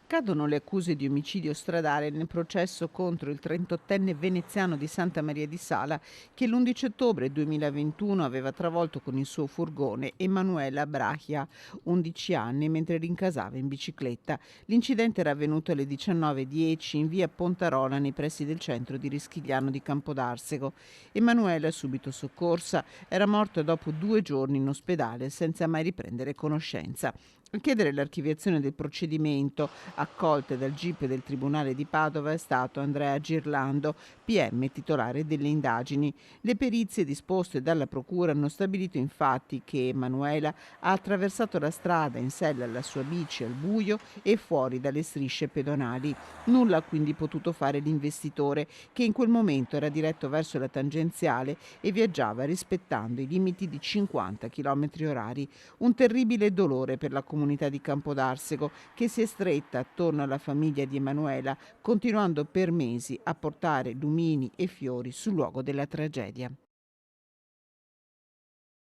Cadono le accuse di omicidio stradale nel processo contro il 38enne veneziano di Santa Maria di Sala che l'11 ottobre 2021 aveva travolto con il suo furgone Emanuela Brachia, 11 anni, mentre rincasava in bicicletta. L'incidente era avvenuto alle 19:10 in via Pontarola nei pressi del centro di Rischigliano di Campodarsego. Emanuela, subito soccorsa, era morta dopo 2 giorni in ospedale senza mai riprendere conoscenza. A chiedere l'archiviazione del procedimento, accolte dal GIP del Tribunale di Padova, è stato Andrea Girlando, PM titolare delle indagini. Le perizie disposte dalla Procura hanno stabilito infatti che Emanuela ha attraversato la strada in sella alla sua bici al buio e fuori dalle strisce pedonali. Nulla ha quindi potuto fare l'investitore, che in quel momento era diretto verso la tangenziale e viaggiava rispettando i limiti di 50 km orari. Un terribile dolore per la comunità di Campodarsego, che si è stretta attorno alla famiglia di Emanuela, continuando per mesi a portare lumini e fiori sul luogo della tragedia.